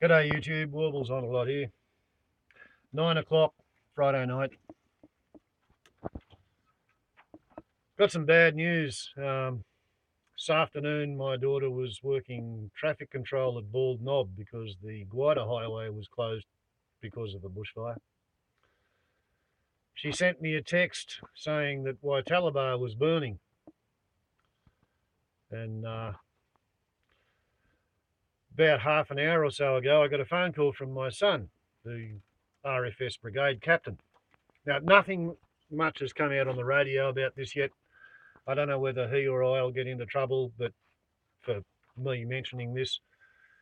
G'day YouTube, Warbles on a lot here. 9 o'clock Friday night. Got some bad news. This afternoon my daughter was working traffic control at Bald Knob because the Guida Highway was closed because of a bushfire. She sent me a text saying that Wytaliba was burning. And about half an hour or so ago I got a phone call from my son, the RFS brigade captain. Now, nothing much has come out on the radio about this yet. I don't know whether he or I will get into trouble, but for me mentioning this,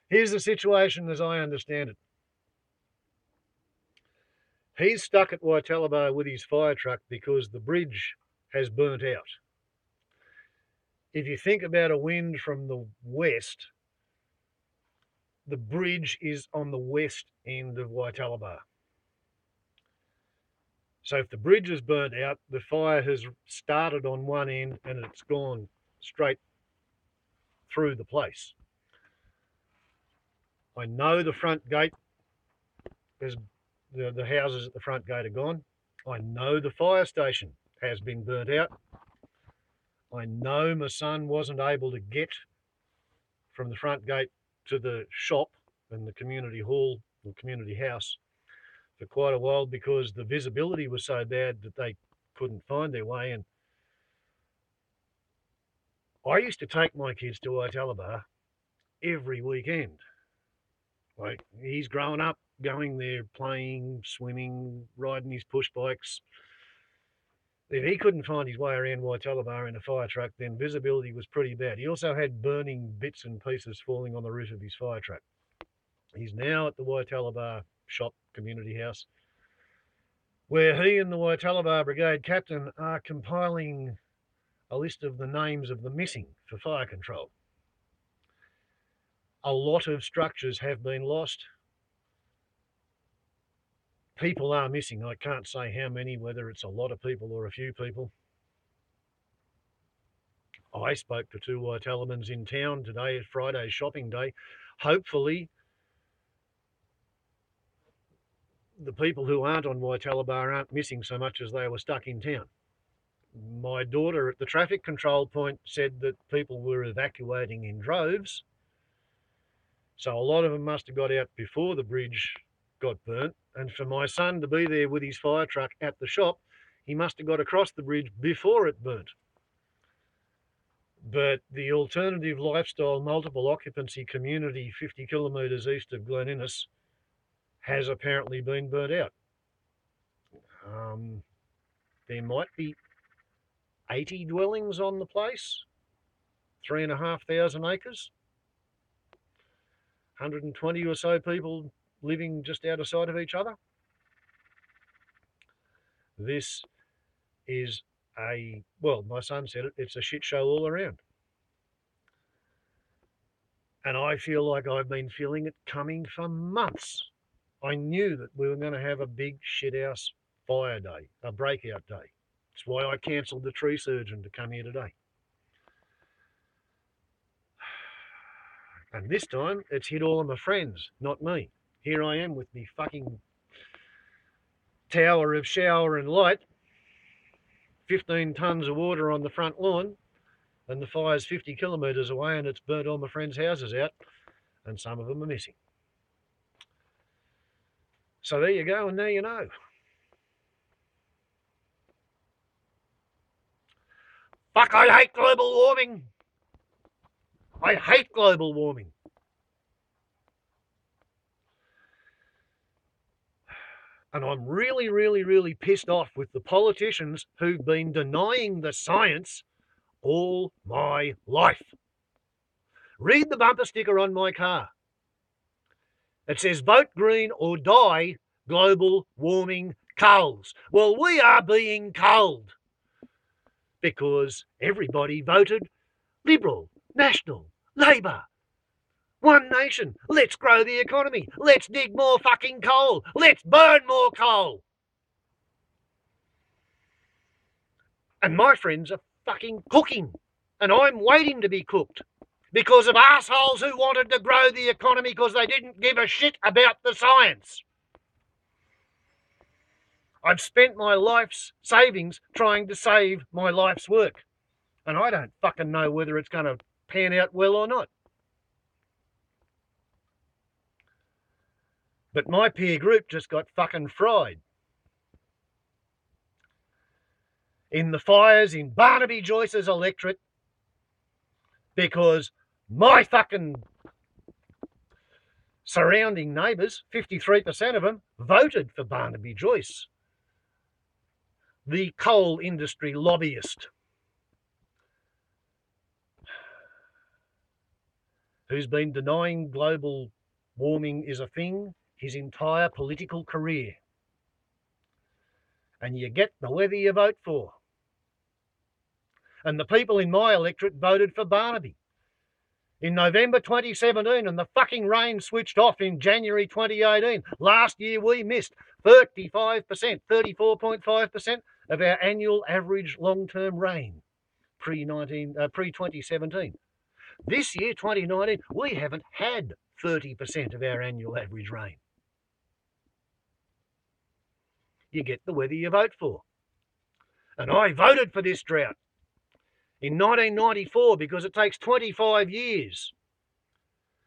here's the situation as I understand it. He's stuck at Wytaliba with his fire truck because the bridge has burnt out. If you think about a wind from the west, the bridge is on the west end of Wytaliba. So if the bridge is burnt out, the fire has started on one end and it's gone straight through the place. I know the front gate is the houses at the front gate are gone. I know the fire station has been burnt out. I know my son wasn't able to get from the front gate to the shop and the community hall or community house for quite a while because the visibility was so bad that they couldn't find their way. And I used to take my kids to Wytaliba every weekend. Like, he's growing up going there, playing, swimming, riding his push bikes. If he couldn't find his way around Wytaliba in a fire truck, then visibility was pretty bad. He also had burning bits and pieces falling on the roof of his fire truck. He's now at the Wytaliba shop community house, where he and the Wytaliba brigade captain are compiling a list of the names of the missing for fire control. A lot of structures have been lost. People are missing. I can't say how many, whether it's a lot of people or a few people. I spoke to two Wytalibans in town today, Friday's shopping day. Hopefully, the people who aren't on Wytaliba aren't missing so much as they were stuck in town. My daughter at the traffic control point said that people were evacuating in droves. So a lot of them must have got out before the bridge got burnt. And for my son to be there with his fire truck at the shop, he must have got across the bridge before it burnt. But the alternative lifestyle multiple occupancy community 50 kilometres east of Glen Innes has apparently been burnt out. There might be 80 dwellings on the place, 3,500 acres, 120 or so people living just out of sight of each other. This is my son said it, it's a shit show all around. And I feel like I've been feeling it coming for months. I knew that we were going to have a big shithouse fire day, a breakout day. That's why I cancelled the tree surgeon to come here today. And this time, it's hit all of my friends, not me. Here I am with me fucking tower of shower and light, 15 tonnes of water on the front lawn, and the fire's 50 kilometres away and it's burnt all my friends' houses out, and some of them are missing. So there you go, and now you know. Fuck, I hate global warming. I hate global warming. And I'm really, really, really pissed off with the politicians who've been denying the science all my life. Read the bumper sticker on my car. It says, vote green or die, global warming culls. Well, we are being culled because everybody voted Liberal, National, Labor. One nation. Let's grow the economy. Let's dig more fucking coal. Let's burn more coal. And my friends are fucking cooking. And I'm waiting to be cooked. because of assholes who wanted to grow the economy because they didn't give a shit about the science. I've spent my life's savings trying to save my life's work, and I don't fucking know whether it's going to pan out well or not. But my peer group just got fucking fried. In the fires in Barnaby Joyce's electorate, because my fucking surrounding neighbours, 53% of them, voted for Barnaby Joyce, the coal industry lobbyist, who's been denying global warming is a thing his entire political career. And you get the weather you vote for. And the people in my electorate voted for Barnaby in November 2017, and the fucking rain switched off in January 2018. Last year we missed 34.5% of our annual average long-term rain pre-2017. This year, 2019, we haven't had 30% of our annual average rain. You get the weather you vote for. And I voted for this drought in 1994 because it takes 25 years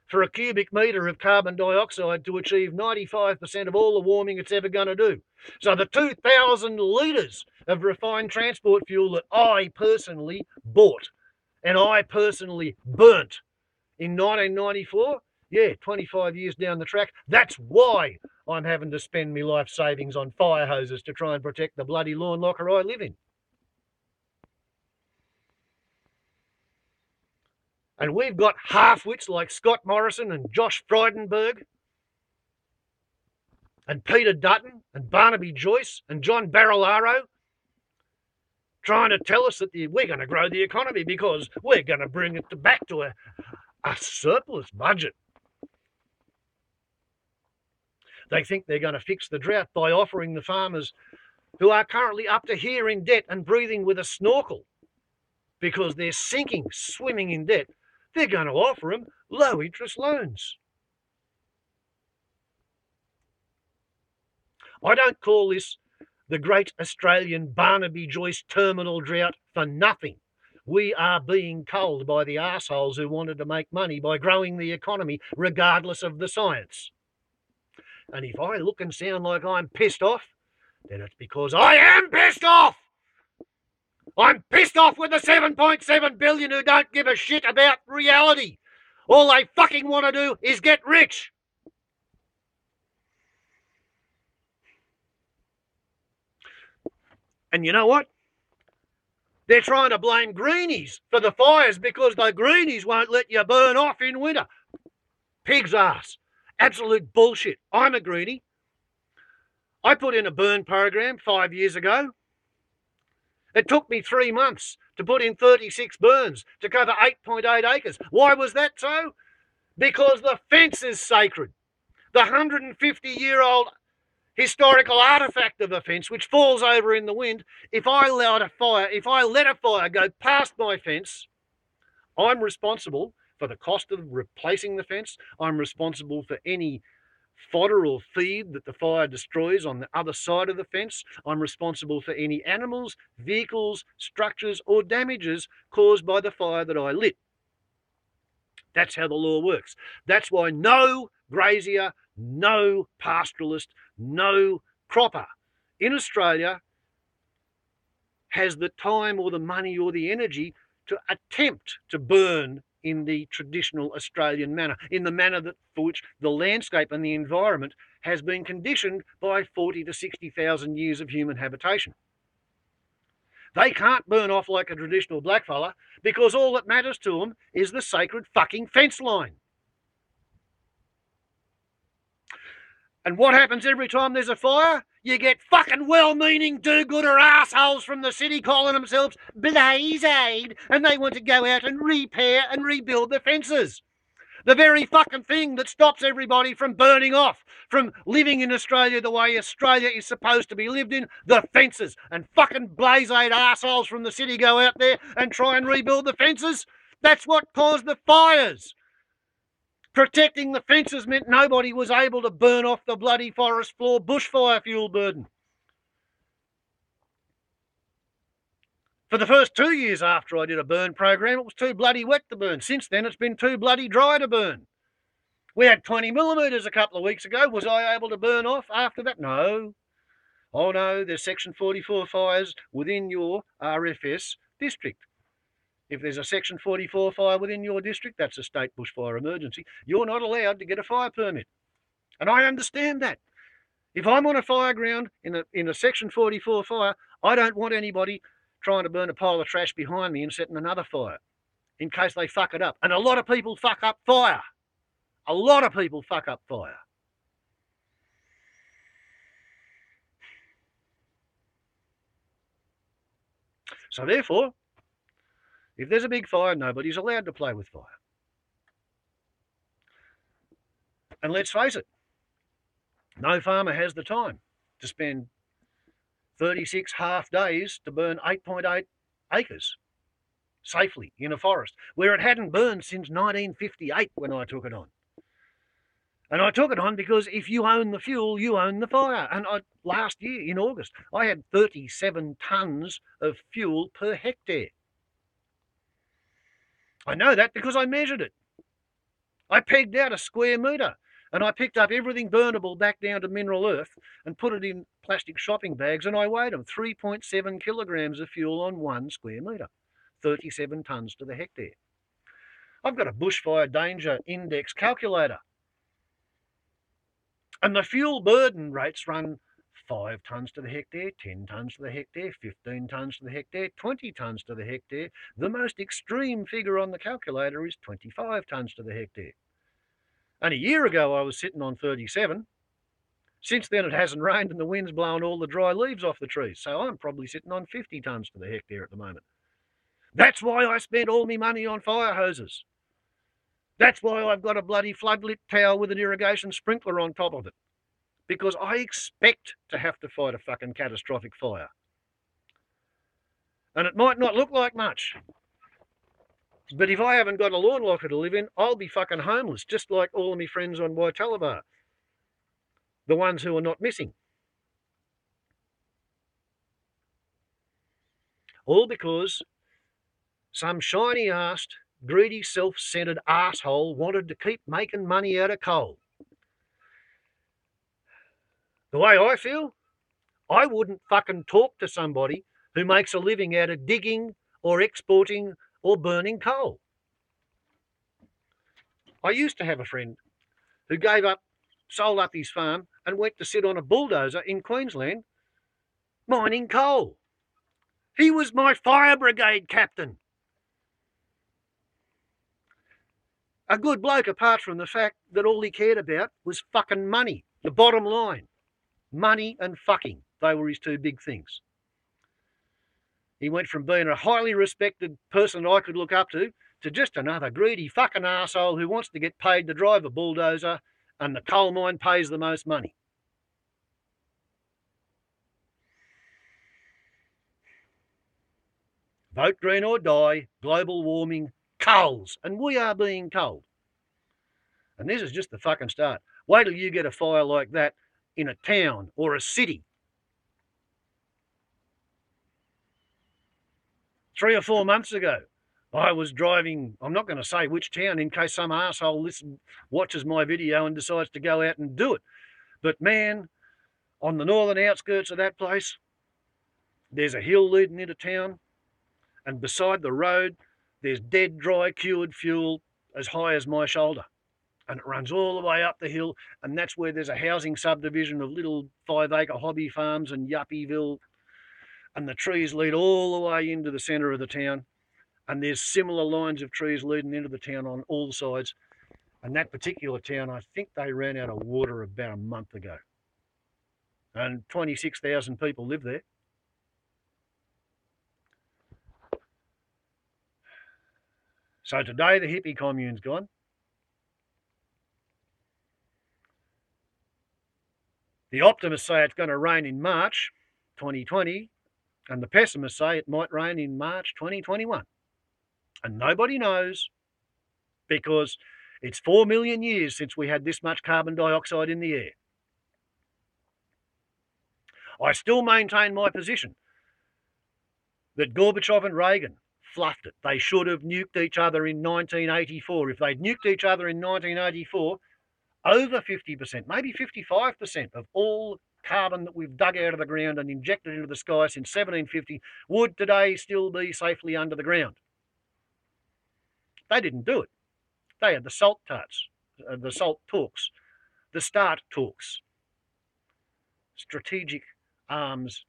for a cubic metre of carbon dioxide to achieve 95% of all the warming it's ever going to do. So the 2,000 litres of refined transport fuel that I personally bought and I personally burnt in 1994, 25 years down the track, that's why I'm having to spend my life savings on fire hoses to try and protect the bloody lawn locker I live in. And we've got half-wits like Scott Morrison and Josh Frydenberg and Peter Dutton and Barnaby Joyce and John Barilaro trying to tell us that we're going to grow the economy because we're going to bring it back to a surplus budget. They think they're going to fix the drought by offering the farmers who are currently up to here in debt and breathing with a snorkel because they're sinking, swimming in debt, they're going to offer them low-interest loans. I don't call this the great Australian Barnaby Joyce terminal drought for nothing. We are being culled by the arseholes who wanted to make money by growing the economy regardless of the science. And if I look and sound like I'm pissed off, then it's because I am pissed off! I'm pissed off with the 7.7 billion who don't give a shit about reality. All they fucking want to do is get rich. And you know what? They're trying to blame greenies for the fires because the greenies won't let you burn off in winter. Pig's ass. Absolute bullshit. I'm a greenie. I put in a burn program 5 years ago. It took me 3 months to put in 36 burns to cover 8.8 acres. Why was that so? Because the fence is sacred. The 150-year-old historical artefact of a fence, which falls over in the wind, if I let a fire go past my fence, I'm responsible for the cost of replacing the fence. I'm responsible for any fodder or feed that the fire destroys on the other side of the fence. I'm responsible for any animals, vehicles, structures or damages caused by the fire that I lit. That's how the law works. That's why no grazier, no pastoralist, no cropper in Australia has the time or the money or the energy to attempt to burn in the traditional Australian manner, in the manner that for which the landscape and the environment has been conditioned by 40 to 60,000 years of human habitation. They can't burn off like a traditional blackfella because all that matters to them is the sacred fucking fence line. And what happens every time there's a fire? You get fucking well-meaning do-gooder assholes from the city calling themselves Blaze Aid, and they want to go out and repair and rebuild the fences. The very fucking thing that stops everybody from burning off, from living in Australia the way Australia is supposed to be lived in, the fences. And fucking Blaze Aid assholes from the city go out there and try and rebuild the fences. That's what caused the fires. Protecting the fences meant nobody was able to burn off the bloody forest floor bushfire fuel burden. For the first 2 years after I did a burn program, it was too bloody wet to burn. Since then, it's been too bloody dry to burn. We had 20 millimetres a couple of weeks ago. Was I able to burn off after that? No. Oh no, there's Section 44 fires within your RFS district. If there's a Section 44 fire within your district, that's a state bushfire emergency. You're not allowed to get a fire permit. And I understand that. If I'm on a fire ground in a Section 44 fire, I don't want anybody trying to burn a pile of trash behind me and setting another fire in case they fuck it up. And a lot of people fuck up fire. A lot of people fuck up fire. So therefore, if there's a big fire, nobody's allowed to play with fire. And let's face it, no farmer has the time to spend 36 half days to burn 8.8 acres safely in a forest where it hadn't burned since 1958 when I took it on. And I took it on because if you own the fuel, you own the fire. And last year in August, I had 37 tonnes of fuel per hectare. I know that because I measured it. I pegged out a square metre and I picked up everything burnable back down to mineral earth and put it in plastic shopping bags and I weighed them. 3.7 kilograms of fuel on 1 square metre. 37 tonnes to the hectare. I've got a bushfire danger index calculator. And the fuel burden rates run 5 tonnes to the hectare, 10 tonnes to the hectare, 15 tonnes to the hectare, 20 tonnes to the hectare. The most extreme figure on the calculator is 25 tonnes to the hectare. And a year ago I was sitting on 37. Since then it hasn't rained and the wind's blown all the dry leaves off the trees. So I'm probably sitting on 50 tonnes to the hectare at the moment. That's why I spent all my money on fire hoses. That's why I've got a bloody floodlit tower with an irrigation sprinkler on top of it. Because I expect to have to fight a fucking catastrophic fire. And it might not look like much. But if I haven't got a lawn locker to live in, I'll be fucking homeless, just like all of my friends on Wytaliba. The ones who are not missing. All because some shiny-assed, greedy, self-centered asshole wanted to keep making money out of coal. The way I feel, I wouldn't fucking talk to somebody who makes a living out of digging or exporting or burning coal. I used to have a friend who sold up his farm and went to sit on a bulldozer in Queensland mining coal. He was my fire brigade captain. A good bloke, apart from the fact that all he cared about was fucking money. The bottom line. Money and fucking. They were his two big things. He went from being a highly respected person I could look up to just another greedy fucking arsehole who wants to get paid to drive a bulldozer and the coal mine pays the most money. Vote green or die, global warming, coals. And we are being told. And this is just the fucking start. Wait till you get a fire like that in a town or a city. 3 or 4 months ago, I was driving, I'm not going to say which town in case some arsehole watches my video and decides to go out and do it. But man, on the northern outskirts of that place, there's a hill leading into town. And beside the road, there's dead, dry, cured fuel as high as my shoulder. And it runs all the way up the hill. And that's where there's a housing subdivision of little 5-acre hobby farms and Yuppieville. And the trees lead all the way into the centre of the town. And there's similar lines of trees leading into the town on all sides. And that particular town, I think they ran out of water about a month ago. And 26,000 people live there. So today the hippie commune's gone. The optimists say it's going to rain in March 2020, and the pessimists say it might rain in March 2021. And nobody knows, because it's 4 million years since we had this much carbon dioxide in the air. I still maintain my position that Gorbachev and Reagan fluffed it. They should have nuked each other in 1984. If they'd nuked each other in 1984, over 50%, maybe 55% of all carbon that we've dug out of the ground and injected into the sky since 1750 would today still be safely under the ground. They didn't do it. They had the SALT talks, the START talks, strategic arms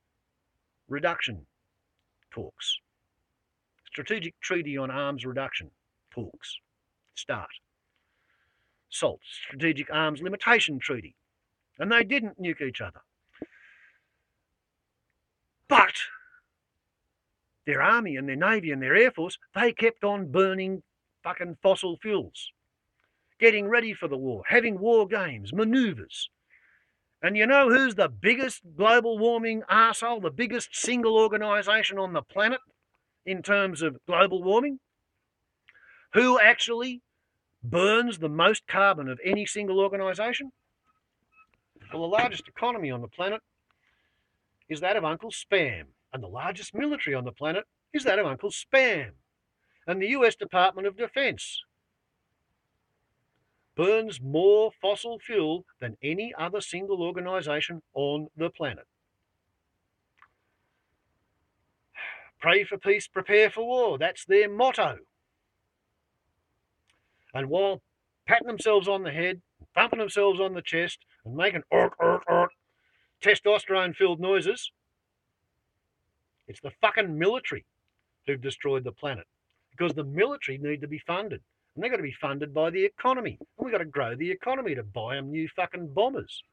reduction talks, strategic treaty on arms reduction talks, START, SALT, strategic arms limitation treaty, and they didn't nuke each other. But their army and their navy and their air force, they kept on burning fucking fossil fuels, getting ready for the war, having war games, manoeuvres. And you know who's the biggest global warming arsehole, the biggest single organisation on the planet in terms of global warming? Who actually burns the most carbon of any single organisation? Well, the largest economy on the planet is that of Uncle Spam. And the largest military on the planet is that of Uncle Spam. And the US Department of Defense burns more fossil fuel than any other single organisation on the planet. Pray for peace, prepare for war. That's their motto. And while patting themselves on the head, thumping themselves on the chest, and making testosterone-filled noises, it's the fucking military who've destroyed the planet. Because the military need to be funded. And they've got to be funded by the economy. And we've got to grow the economy to buy them new fucking bombers.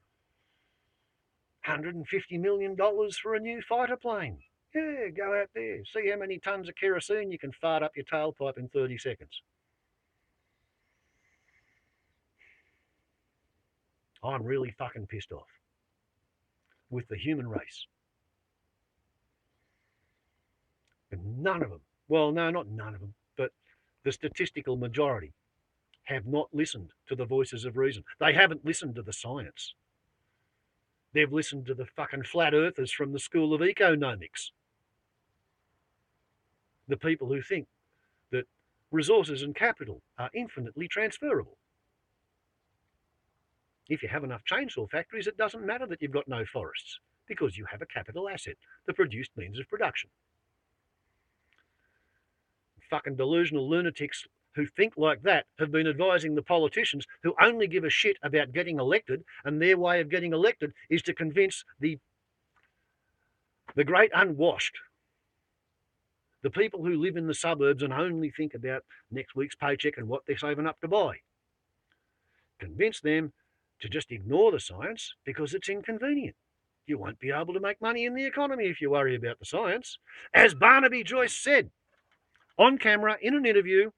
$150 million for a new fighter plane. Yeah, go out there. See how many tons of kerosene you can fart up your tailpipe in 30 seconds. I'm really fucking pissed off with the human race. And none of them, well, no, not none of them, but the statistical majority have not listened to the voices of reason. They haven't listened to the science. They've listened to the fucking flat earthers from the School of Economics. The people who think that resources and capital are infinitely transferable. If you have enough chainsaw factories, it doesn't matter that you've got no forests, because you have a capital asset, the produced means of production. Fucking delusional lunatics who think like that have been advising the politicians who only give a shit about getting elected, and their way of getting elected is to convince the great unwashed, the people who live in the suburbs and only think about next week's paycheck and what they're saving up to buy. Convince them to just ignore the science because it's inconvenient. You won't be able to make money in the economy if you worry about the science. As Barnaby Joyce said on camera in an interview,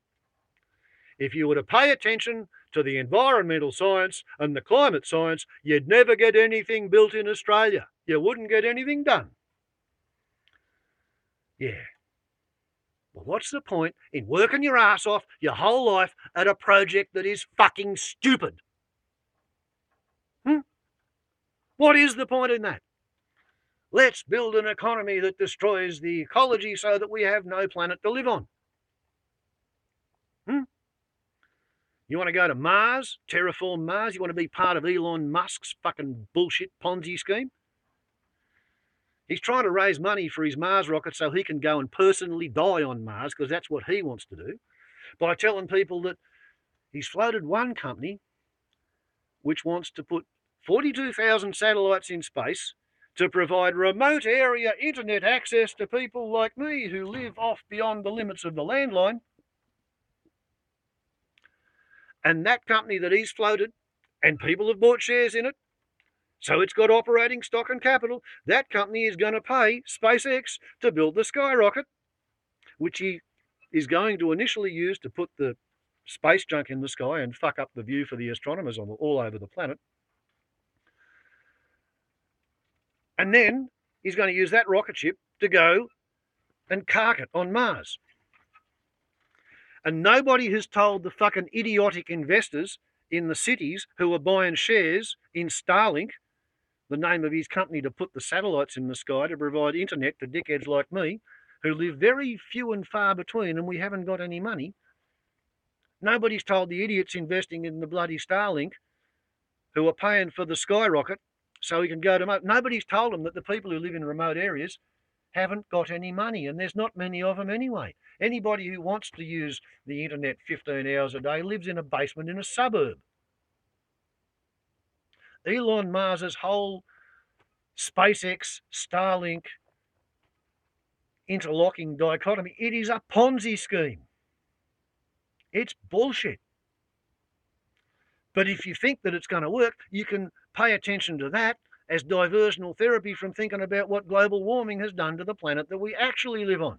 if you were to pay attention to the environmental science and the climate science, you'd never get anything built in Australia. You wouldn't get anything done. Yeah. Well, what's the point in working your ass off your whole life at a project that is fucking stupid? What is the point in that? Let's build an economy that destroys the ecology so that we have no planet to live on. You want to go to Mars, terraform Mars? You want to be part of Elon Musk's fucking bullshit Ponzi scheme? He's trying to raise money for his Mars rocket so he can go and personally die on Mars, because that's what he wants to do, by telling people that he's floated one company which wants to put 42,000 satellites in space to provide remote area internet access to people like me who live off beyond the limits of the landline. And that company that he's floated, and people have bought shares in it, so it's got operating stock and capital, that company is going to pay SpaceX to build the skyrocket, which he is going to initially use to put the space junk in the sky and fuck up the view for the astronomers all over the planet. And then he's going to use that rocket ship to go and cark it on Mars. And nobody has told the fucking idiotic investors in the cities who are buying shares in Starlink, the name of his company to put the satellites in the sky to provide internet to dickheads like me, who live very few and far between, and we haven't got any money. Nobody's told the idiots investing in the bloody Starlink who are paying for the skyrocket so we can go to... Nobody's told them that the people who live in remote areas haven't got any money, and there's not many of them anyway. Anybody who wants to use the internet 15 hours a day lives in a basement in a suburb. Elon Musk's whole SpaceX, Starlink, interlocking dichotomy, it is a Ponzi scheme. It's bullshit. But if you think that it's going to work, you can pay attention to that as diversional therapy from thinking about what global warming has done to the planet that we actually live on.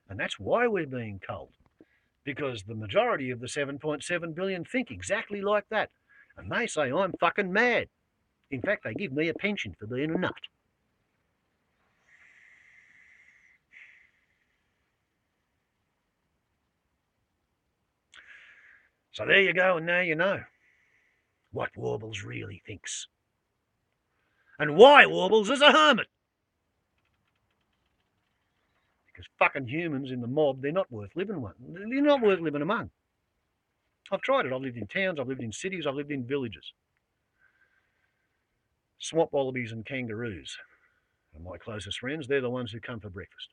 And that's why we're being culled, because the majority of the 7.7 billion think exactly like that. And they say I'm fucking mad. In fact, they give me a pension for being a nut. So there you go, and now you know what Warbles really thinks. And why Warbles is a hermit. Because fucking humans in the mob, they're not worth living one. They're not worth living among. I've tried it. I've lived in towns, I've lived in cities, I've lived in villages. Swamp wallabies and kangaroos are my closest friends. They're the ones who come for breakfast.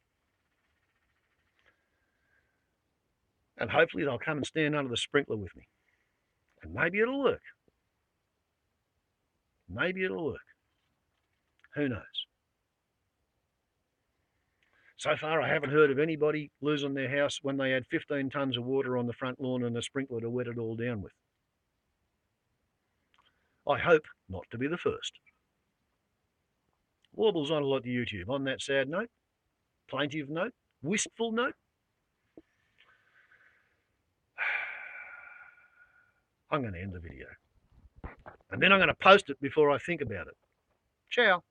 And hopefully they'll come and stand under the sprinkler with me. And maybe it'll work. Maybe it'll work. Who knows? So far, I haven't heard of anybody losing their house when they had 15 tonnes of water on the front lawn and a sprinkler to wet it all down with. I hope not to be the first. Warbles on a lot to YouTube. On that sad note, plaintive note, wistful note, I'm going to end the video. And then I'm going to post it before I think about it. Ciao.